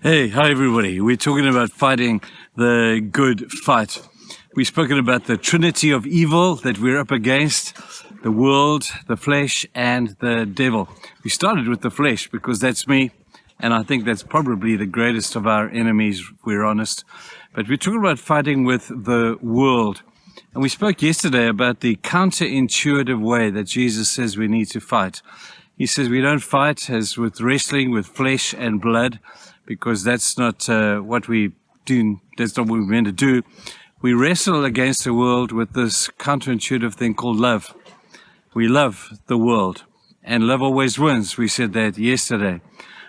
Hey, hi everybody. We're talking about fighting the good fight. We've spoken about the trinity of evil that we're up against, the world, the flesh, and the devil. We started with the flesh because that's me, and I think that's probably the greatest of our enemies, if we're honest. But we're talking about fighting with the world. And we spoke yesterday about the counterintuitive way that Jesus says we need to fight. He says we don't fight as with wrestling with flesh and blood, because that's not what we do. That's not what we're meant to do. We wrestle against the world with this counterintuitive thing called love. We love the world, and love always wins. We said that yesterday.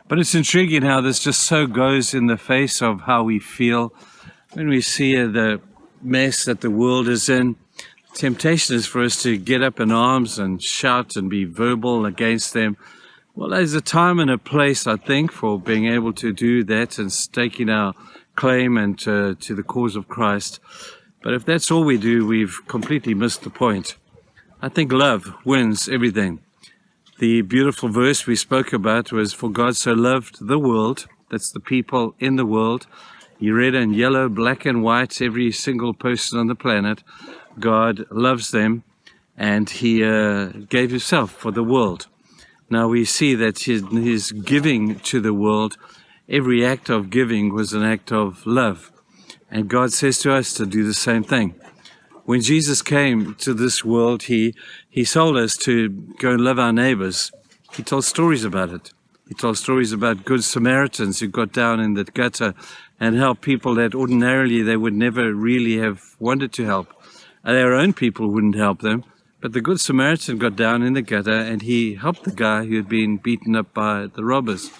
But it's intriguing how this just so goes in the face of how we feel when we see the mess that the world is in. Temptation is for us to get up in arms and shout and be verbal against them. Well, there's a time and a place, I think, for being able to do that and staking our claim and to the cause of Christ. But if that's all we do, we've completely missed the point. I think love wins everything. The beautiful verse we spoke about was, "For God so loved the world," that's the people in the world, red and yellow, black and white, every single person on the planet. God loves them, and He gave Himself for the world. Now we see that his giving to the world, every act of giving was an act of love. And God says to us to do the same thing. When Jesus came to this world, He told us to go and love our neighbors. He told stories about it. He told stories about good Samaritans who got down in the gutter and helped people that ordinarily they would never really have wanted to help. Their own people wouldn't help them. But the Good Samaritan got down in the gutter and he helped the guy who had been beaten up by the robbers.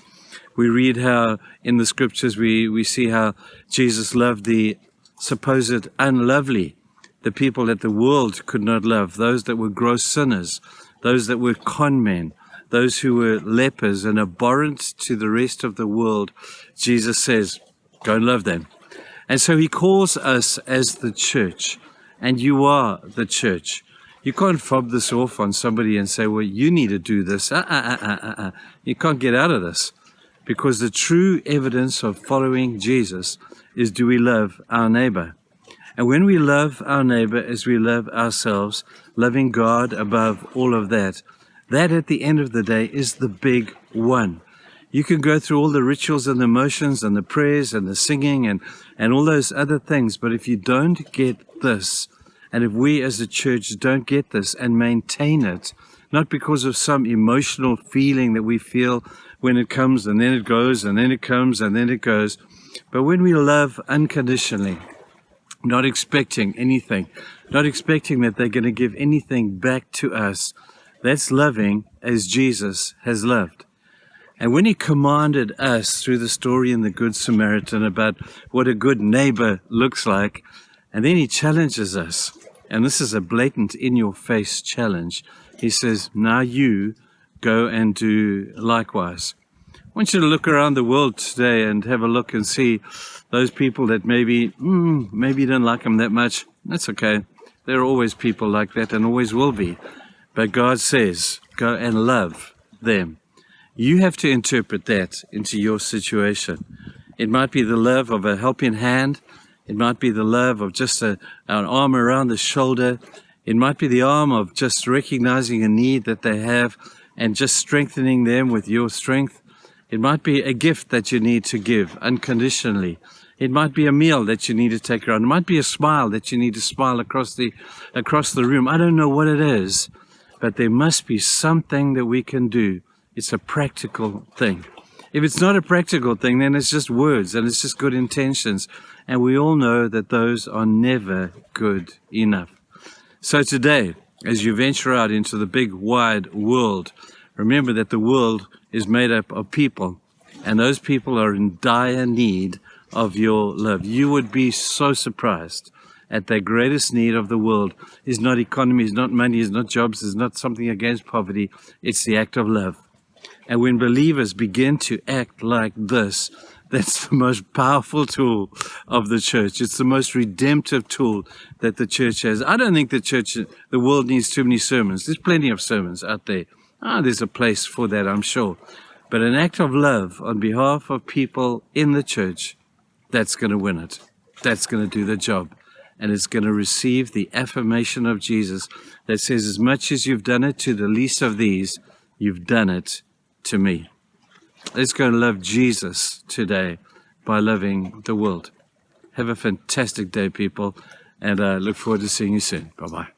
We read how in the scriptures we see how Jesus loved the supposed unlovely, the people that the world could not love, those that were gross sinners, those that were con men, those who were lepers and abhorrent to the rest of the world. Jesus says, go and love them. And so He calls us as the church, and you are the church. You can't fob this off on somebody and say, well, you need to do this. You can't get out of this. Because the true evidence of following Jesus is, do we love our neighbor? And when we love our neighbor as we love ourselves, loving God above all of that, that at the end of the day is the big one. You can go through all the rituals and the motions and the prayers and the singing and all those other things, but if you don't get this, and if we as a church don't get this and maintain it, not because of some emotional feeling that we feel when it comes and then it goes and then it comes and then it goes, but when we love unconditionally, not expecting anything, not expecting that they're going to give anything back to us, that's loving as Jesus has loved. And when He commanded us through the story in the Good Samaritan about what a good neighbor looks like, and then He challenges us, and this is a blatant in-your-face challenge. He says, now you go and do likewise. I want you to look around the world today and have a look and see those people that maybe you don't like them that much. That's okay. There are always people like that and always will be. But God says, go and love them. You have to interpret that into your situation. It might be the love of a helping hand. It might be the love of just an arm around the shoulder. It might be the arm of just recognizing a need that they have and just strengthening them with your strength. It might be a gift that you need to give unconditionally. It might be a meal that you need to take around. It might be a smile that you need to smile across the room. I don't know what it is, but there must be something that we can do. It's a practical thing. If it's not a practical thing, then it's just words and it's just good intentions. And we all know that those are never good enough. So today, as you venture out into the big, wide world, remember that the world is made up of people. And those people are in dire need of your love. You would be so surprised at the greatest need of the world is not economy, is not money, is not jobs, is not something against poverty. It's the act of love. And when believers begin to act like this, that's the most powerful tool of the church. It's the most redemptive tool that the church has. I don't think the world needs too many sermons. There's plenty of sermons out there. There's a place for that, I'm sure. but an act of love on behalf of people in the church, that's going to win it. That's going to do the job. And it's going to receive the affirmation of Jesus that says, as much as you've done it to the least of these, you've done it to me. Let's go and love Jesus today by loving the world. Have a fantastic day, people, and I look forward to seeing you soon. Bye-bye.